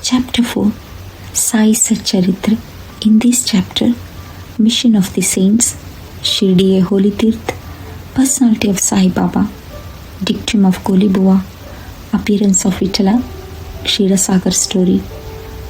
Chapter 4 Sai Satcharitra. In this chapter, Mission of the Saints, Shirdi a Holy Tirth, Personality of Sai Baba, Dictum of Golibua, Appearance of Vitala, Ksheerasagar story,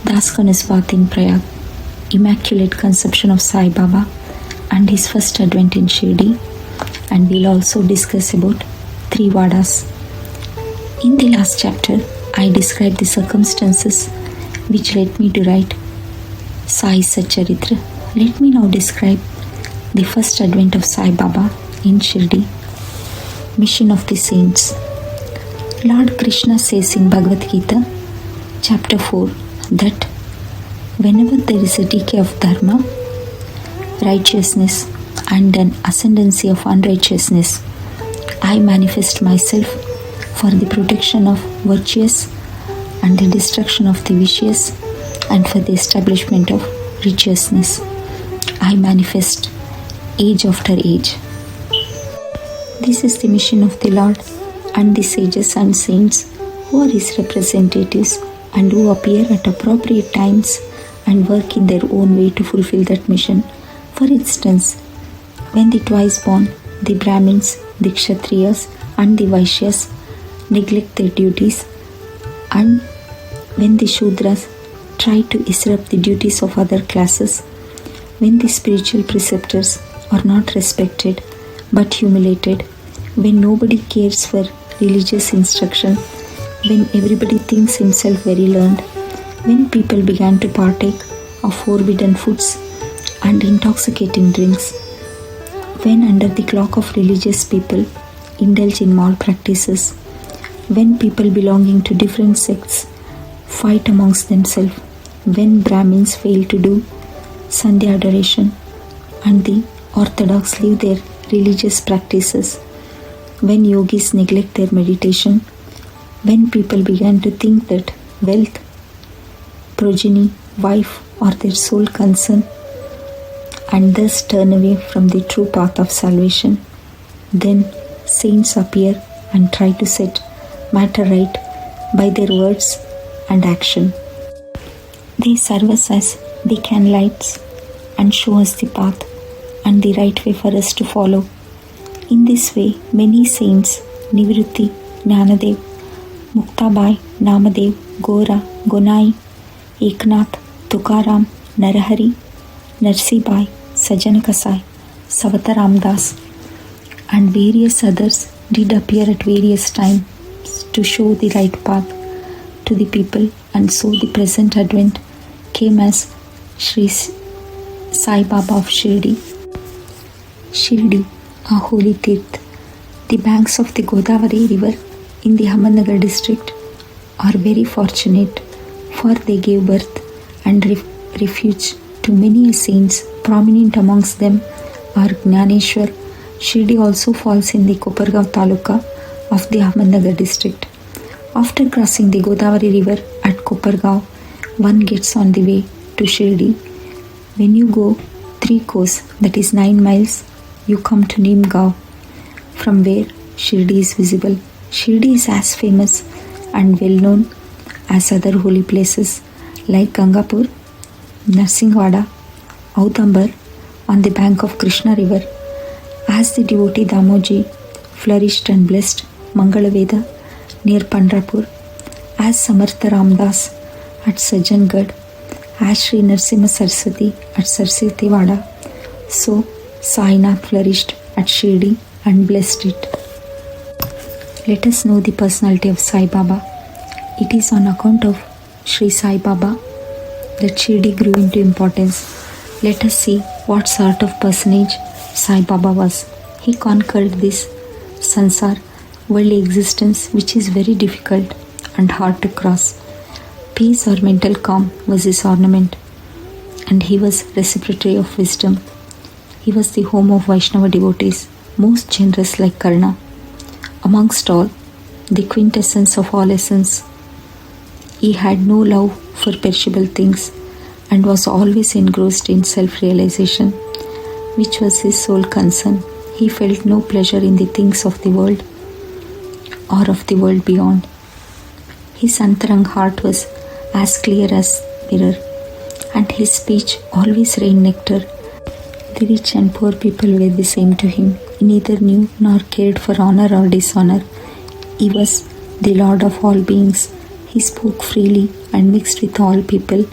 Daskanisvat in Prayag, Immaculate Conception of Sai Baba and his first advent in Shirdi, and we'll also discuss about three Vadas. In the last chapter, I described the circumstances which led me to write Sai Satcharitra. Let me now describe the first advent of Sai Baba in Shirdi. Mission of the Saints. Lord Krishna says in Bhagavad Gita, chapter 4, that whenever there is a decay of dharma, righteousness, and an ascendancy of unrighteousness, I manifest myself for the protection of virtuous and the destruction of the vicious, and for the establishment of righteousness. I manifest age after age. This is the mission of the Lord and the sages and saints who are his representatives and who appear at appropriate times and work in their own way to fulfill that mission. For instance, when the twice born, the Brahmins, the Kshatriyas and the Vaishyas neglect their duties, and when the Shudras try to usurp the duties of other classes, when the spiritual preceptors are not respected but humiliated, when nobody cares for religious instruction, when everybody thinks himself very learned, when people began to partake of forbidden foods and intoxicating drinks, when under the cloak of religious people indulge in malpractices, when people belonging to different sects fight amongst themselves, when Brahmins fail to do Sandhya adoration and the Orthodox leave their religious practices, when yogis neglect their meditation, when people began to think that wealth, progeny, wife are their sole concern and thus turn away from the true path of salvation, then saints appear and try to set matter right by their words and action. They serve us as beacon lights and show us the path and the right way for us to follow. In this way, many saints, Nivritti, Jnanadev, Muktabai, Namadev, Gora, Gonai, Eknath, Tukaram, Narahari, Narsibai, Sajjan Kasai, Savataram Das, and various others did appear at various times to show the right path to the people, and so the present advent came as Sri Sai Baba of Shirdi. Shirdi, a holy tirth. The banks of the Godavari river in the Ahmednagar district are very fortunate, for they gave birth and refuge to many saints. Prominent amongst them are Jnaneshwar. Shirdi also falls in the Kopargaon Taluka of the Ahmednagar district. After crossing the Godavari river at Kopargaon, one gets on the way to Shirdi. When you go 3 kos, that is 9 miles, you come to Nimgaon, from where Shirdi is visible. Shirdi is as famous and well known as other holy places like Gangapur, Narsingwada, Audambar on the bank of Krishna river. As the devotee Damoji flourished and blessed Mangalaveda near Pandrapur, as Samartha Ramdas at Sajjangad, as Sri Narsimha Saraswati at Saraswati Vada, so Sainath flourished at Shirdi and blessed it. Let us know the personality of Sai Baba. It is on account of Sri Sai Baba that Shirdi grew into importance. Let us see what sort of personage Sai Baba was. He conquered this sansar, worldly existence, which is very difficult and hard to cross. Peace or mental calm was his ornament, and he was reciprocity of wisdom. He was the home of Vaishnava devotees, most generous like Karna. Amongst all, the quintessence of all essence, he had no love for perishable things and was always engrossed in self-realization, which was his sole concern. He felt no pleasure in the things of the world or of the world beyond. His antarang heart was as clear as mirror, and his speech always rained nectar. The rich and poor people were the same to him. He neither knew nor cared for honor or dishonor. He was the Lord of all beings. He spoke freely and mixed with all people,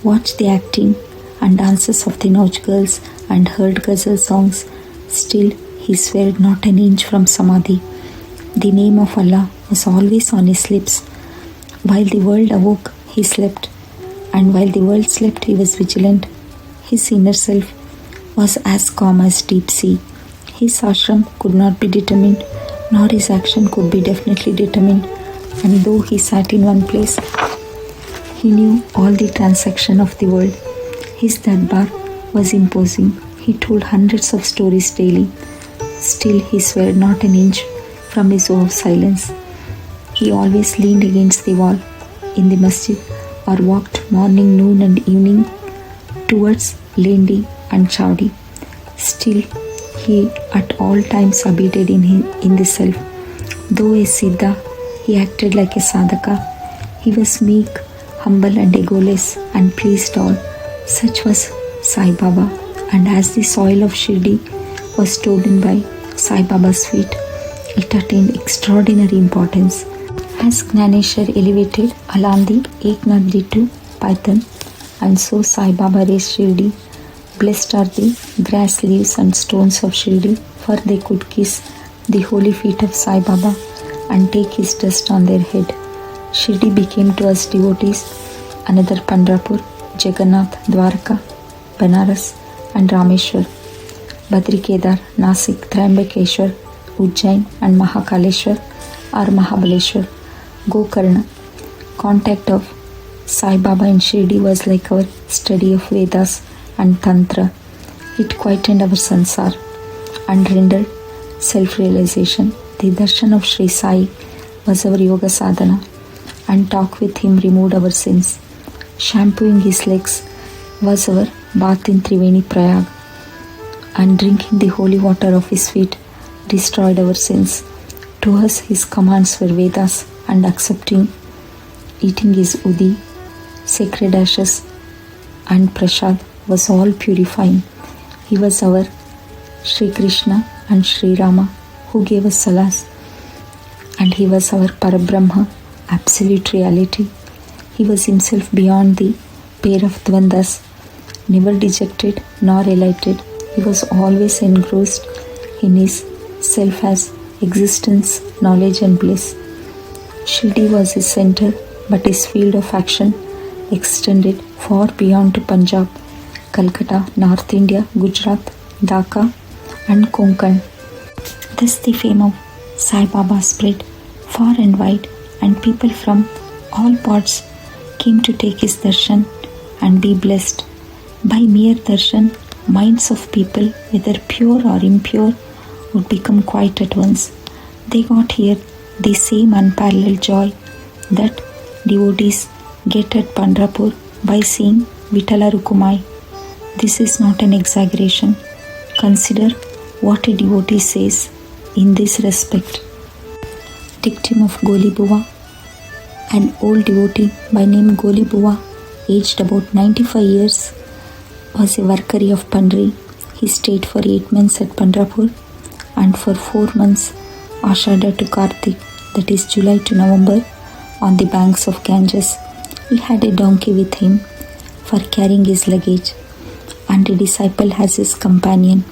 watched the acting and dances of the Nauj girls, and heard ghazal songs. Still, he swayed not an inch from Samadhi. The name of Allah was always on his lips. While the world awoke, he slept, and while the world slept, he was vigilant. His inner self was as calm as deep sea. His ashram could not be determined, nor his action could be definitely determined. And though he sat in one place, he knew all the transaction of the world. His darbar was imposing. He told hundreds of stories daily. Still, he swayed not an inch from his oath of silence. He always leaned against the wall in the masjid or walked morning, noon, and evening towards Lendi and Chowdi. Still, he at all times abided in the self. Though a Siddha, he acted like a Sadhaka. He was meek, humble, and egoless, and pleased all. Such was Sai Baba, and as the soil of Shirdi was trodden by Sai Baba's feet, it attained extraordinary importance. As Gnaneshwar elevated Alandi, Eknathji to Python, and so Sai Baba raised Shirdi. Blessed are the grass leaves and stones of Shirdi, for they could kiss the holy feet of Sai Baba and take his dust on their head. Shirdi became to us devotees another Pandharpur, Jagannath, Dwarka, Banaras, and Rameshwar, Badri Kedar, Nasik, Triambakeshwar, Ujjain, and Mahakaleshwar or Mahabaleshwar, Gokarna. Contact of Sai Baba in Shirdi was like our study of Vedas and Tantra. It quietened our sansar and rendered self-realization. The darshan of Sri Sai was our yoga sadhana, and talk with him removed our sins. Shampooing his legs was our bath in Triveni Prayag, and drinking the holy water of his feet destroyed our sins. To us his commands were Vedas, and accepting eating his udi, sacred ashes, and prasad was all purifying. He was our Sri Krishna and Sri Rama, who gave us salas, and he was our Parabrahma, absolute reality. He was himself beyond the pair of dvandas, never dejected nor elated. He was always engrossed in his self as existence, knowledge, and bliss. Shirdi was his center, but his field of action extended far beyond to Punjab, Calcutta, North India, Gujarat, Dhaka, and Konkan. Thus the fame of Sai Baba spread far and wide, and people from all parts came to take his darshan and be blessed. By mere darshan, minds of people, whether pure or impure, would become quiet at once. They got here the same unparalleled joy that devotees get at Pandharpur by seeing Vitala Rukumai. This is not an exaggeration. Consider what a devotee says in this respect. Dictum of Goli Buva. An old devotee by name Goli Buva, aged about 95 years, was a Varkari of Pandri. He stayed for 8 months at Pandharpur and for 4 months Ashada to Kartik, that is July to November, on the banks of Ganges. He had a donkey with him for carrying his luggage, and a disciple as his companion.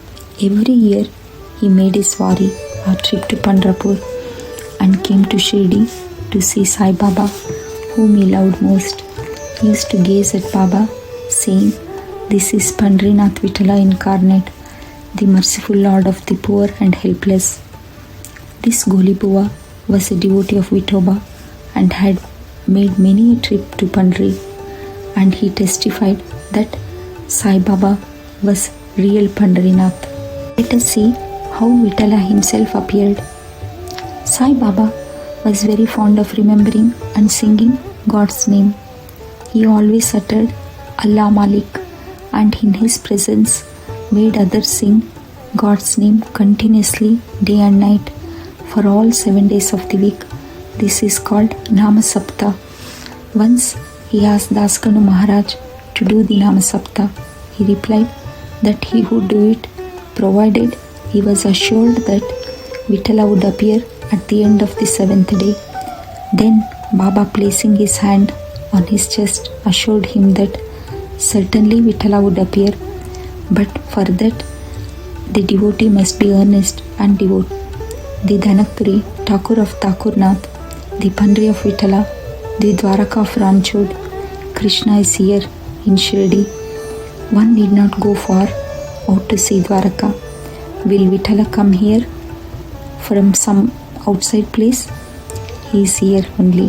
Every year he made his wari or trip to Pandharpur and came to Shirdi to see Sai Baba, whom he loved most. He used to gaze at Baba, saying, "This is Pandrinath Vitala incarnate, the merciful Lord of the poor and helpless." This Goli Buva was a devotee of Vithoba and had made many a trip to Pandri, and he testified that Sai Baba was real Pandrinath. Let us see how Vitala himself appeared. Sai Baba was very fond of remembering and singing God's name. He always uttered Allah Malik, and in his presence made others sing God's name continuously day and night for all 7 days of the week. This is called Nama Sapta. Once He asked Daskanu Maharaj to do the Namasapta. He replied that he would do it provided he was assured that Vitala would appear at the end of the seventh day. Then Baba, placing his hand on his chest, assured him that certainly Vitala would appear, but for that the devotee must be earnest and devout. The Dhanakpuri, Thakur of Thakurnath, the Pandri of Vitala, the Dwaraka of Ranchod, Krishna is here in Shirdi. One need not go far out to see Dwaraka. Will Vitala come here from some outside place? He is here only.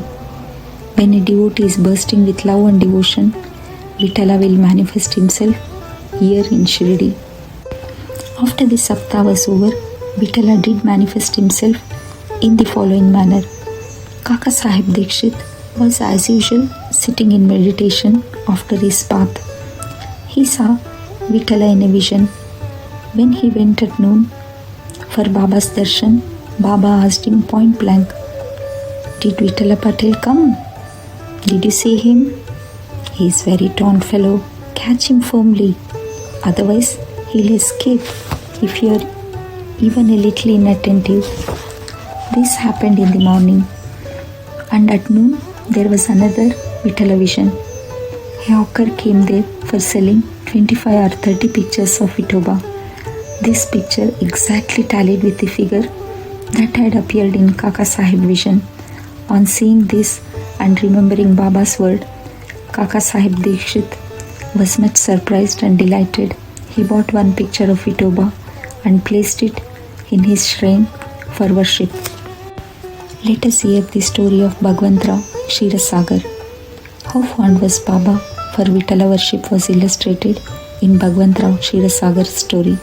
When a devotee is bursting with love and devotion, Vitala will manifest himself here in Shirdi. After the Sapta was over, Vitala did manifest himself in the following manner. Kaka Sahib Dikshit was as usual sitting in meditation after his bath. He saw Vitala in a vision. When he went at noon for Baba's darshan, Baba asked him point blank, "Did Vitala Patel come? Did you see him? He is very tall fellow. Catch him firmly. Otherwise, he'll escape if you are even a little inattentive." This happened in the morning, and at noon there was another Vitala vision. A hawker came there for selling 25 or 30 pictures of Vitoba. This picture exactly tallied with the figure that had appeared in Kaka Sahib vision. On seeing this and remembering Baba's word, Kaka Sahib Dikshit was much surprised and delighted. He bought one picture of Vitoba and placed it in his shrine for worship. Let us hear the story of Bhagwantrao Ksheerasagar. How fond was Baba for Vitala worship was illustrated in Bhagwantrao Ksheerasagar's story.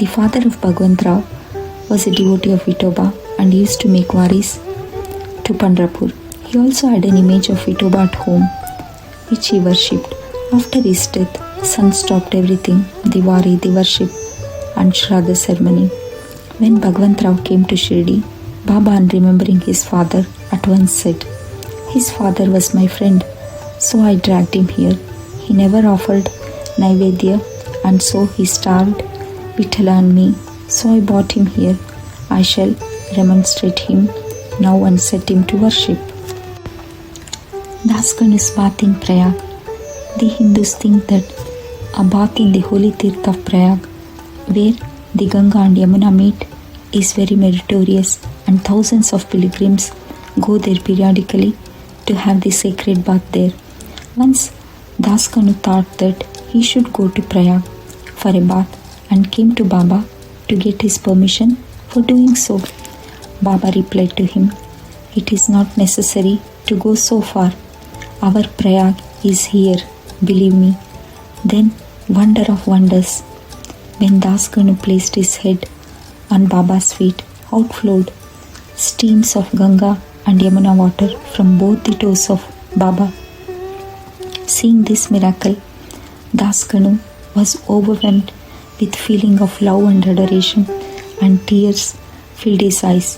The father of Bhagwantrao was a devotee of Vitoba and used to make varis to Pandharpur. He also had an image of Vitoba at home, which he worshipped. After his death, son stopped everything, the vari, the worship and Shraddha ceremony. When Bhagwantrao came to Shirdi, Baba, on remembering his father, at once said, "His father was my friend, so I dragged him here. He never offered Naivedya, and so he starved Vitala and me, so I brought him here. I shall remonstrate him now and set him to worship." Daskanu's bath in Prayag. The Hindus think that a bath in the holy Tirth of Prayag, where the Ganga and Yamuna meet, is very meritorious, and thousands of pilgrims go there periodically to have the sacred bath there. Once Daskanu thought that he should go to Prayag for a bath and came to Baba to get his permission for doing so. Baba replied to him, "It is not necessary to go so far. Our Prayag is here, believe me." Then, wonder of wonders, when Daskanu placed his head on Baba's feet, out flowed streams of Ganga and Yamuna water from both the toes of Baba. Seeing this miracle, Daskanu was overwhelmed with feeling of love and adoration, and tears filled his eyes.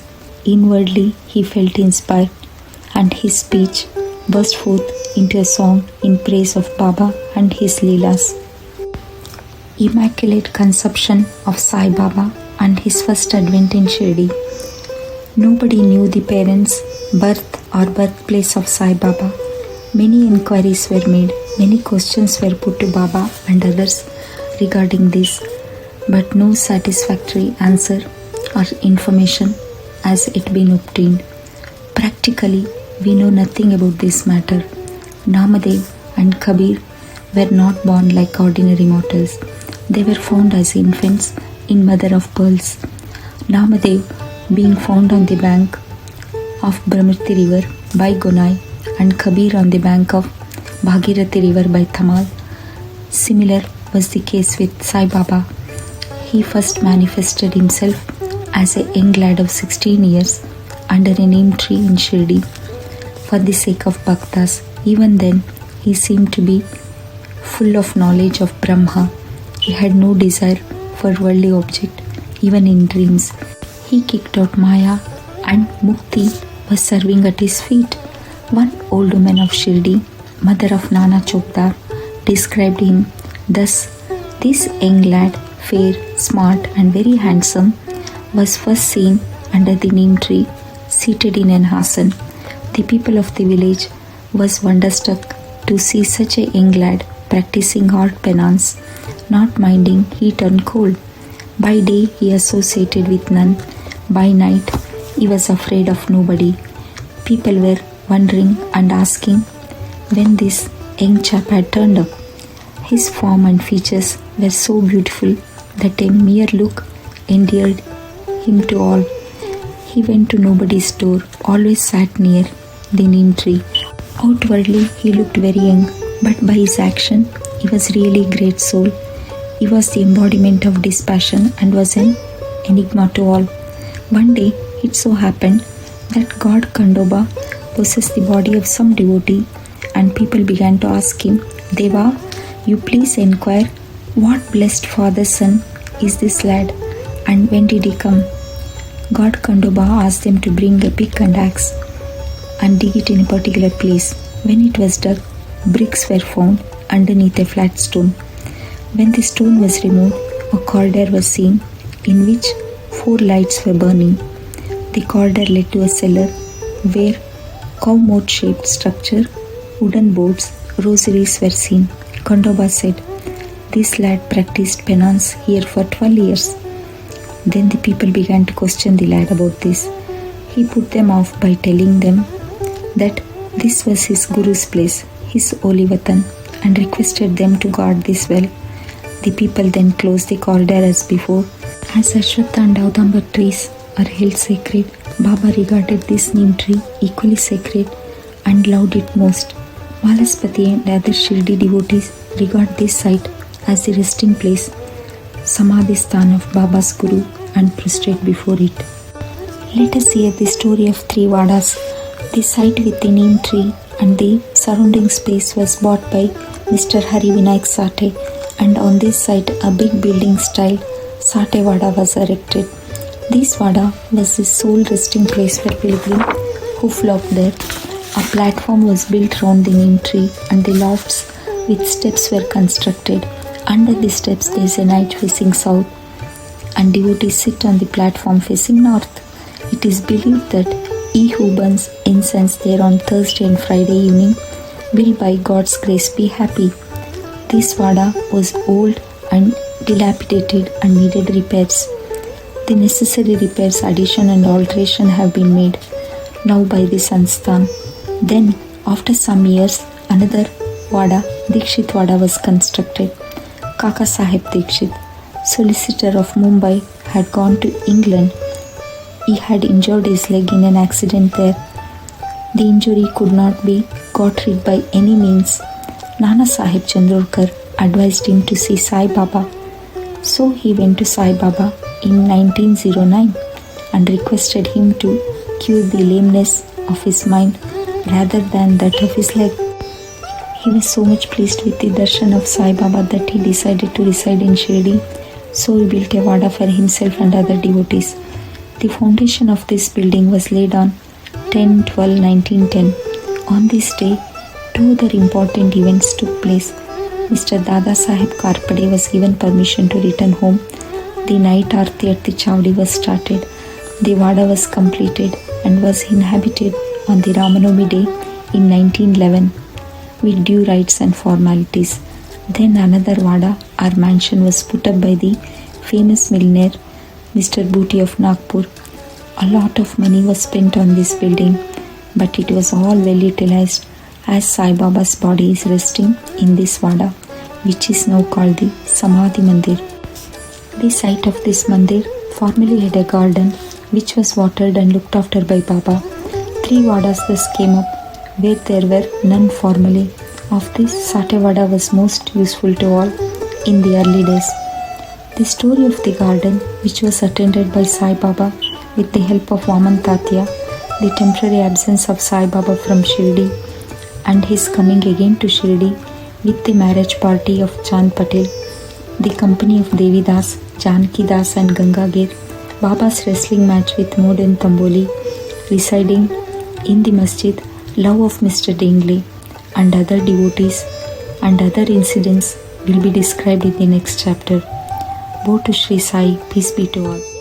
Inwardly he felt inspired, and his speech burst forth into a song in praise of Baba and his Leelas. Immaculate Conception of Sai Baba and his first advent in Shirdi. Nobody knew the parents' birth or birthplace of Sai Baba. Many inquiries were made, many questions were put to Baba and others regarding this, but no satisfactory answer or information has yet been obtained. Practically, we know nothing about this matter. Namadev and Kabir were not born like ordinary mortals. They were found as infants in mother of pearls. Namadev being found on the bank of Brahmati river by Gonai, and Kabir on the bank of Bhagirathi river by Thamal. Similar was the case with Sai Baba. He first manifested himself as a young lad of 16 years under a neem tree in Shirdi for the sake of bhaktas. Even then, he seemed to be full of knowledge of Brahma. He had no desire for worldly object, even in dreams. He kicked out Maya, and Mukti was serving at his feet. One old woman of Shirdi, mother of Nana Chopdar, described him thus: "This young lad, fair, smart, and very handsome, was first seen under the neem tree, seated in an asan. The people of the village was wonderstruck to see such a young lad practicing hard penance, not minding heat and cold. By day he associated with none, by night he was afraid of nobody. People were wondering and asking when this young chap had turned up. His form and features were so beautiful that a mere look endeared him to all. He went to nobody's door, always sat near the neem tree. Outwardly he looked very young, but by his action he was really a great soul. He was the embodiment of dispassion and was an enigma to all. One day it so happened that God Kandoba possessed the body of some devotee, and people began to ask him, 'Deva, you please inquire what blessed father's son is this lad, and when did he come?' God Kandoba asked them to bring a pick and axe and dig it in a particular place. When it was dug, bricks were found underneath a flat stone. When the stone was removed, a corridor was seen in which 4 lights were burning. The corridor led to a cellar where cow moat shaped structure, wooden boards, rosaries were seen. Kandoba said, 'This lad practiced penance here for 12 years. Then the people began to question the lad about this. He put them off by telling them that this was his Guru's place, his holy Vatan, and requested them to guard this well. The people then closed the corridor as before. As Ashwatha and Audamba trees are held sacred, Baba regarded this neem tree equally sacred and loved it most. Malaspati and other Shirdi devotees regard this site as the resting place, Samadhi Sthan of Baba's Guru, and prostrate before it. Let us hear the story of 3 Vadas. The site with the neem tree and the surrounding space was bought by Mr. Hari Vinayak Sate, and on this site a big building style Sate Vada was erected. This Vada was the sole resting place for pilgrim who flocked there. A platform was built round the neem tree, and the lofts with steps were constructed. Under the steps there is a night facing south, and devotees sit on the platform facing north. It is believed that he who burns incense there on Thursday and Friday evening will by God's grace be happy. This Vada was old and dilapidated and needed repairs. The necessary repairs, addition and alteration have been made now by the Sansthan. Then, after some years, another Vada, Dikshit Vada, was constructed. Kaka Sahib Dikshit, solicitor of Mumbai, had gone to England. He had injured his leg in an accident there. The injury could not be got rid by any means. Nana Sahib Chandorkar advised him to see Sai Baba. So he went to Sai Baba in 1909 and requested him to cure the lameness of his mind rather than that of his leg. He was so much pleased with the darshan of Sai Baba that he decided to reside in Shirdi. So he built a Vada for himself and other devotees. The foundation of this building was laid on 10/12/1910. On this day, 2 other important events took place. Mr. Dada Sahib Karpade was given permission to return home. The night Aarti at the Chavdi was started. The Vada was completed and was inhabited on the Ramanavami day in 1911 with due rites and formalities. Then another Vada or mansion was put up by the famous millionaire Mr. Booty of Nagpur. A lot of money was spent on this building, but it was all well utilized, as Sai Baba's body is resting in this Vada, which is now called the Samadhi Mandir. The site of this mandir formerly had a garden which was watered and looked after by Baba. 3 Vadas thus came up where there were none formerly. Of this, Sate Vada was most useful to all in the early days. The story of the garden, which was attended by Sai Baba with the help of Vaman Tatya, the temporary absence of Sai Baba from Shirdi, and his coming again to Shirdi with the marriage party of Chand Patel, the company of Devi Das, Janki Das and Gangagir, Baba's wrestling match with Modern Tamboli, residing in the masjid, love of Mr. Dingley, and other devotees and other incidents will be described in the next chapter. Bo to Sri Sai, peace be to all.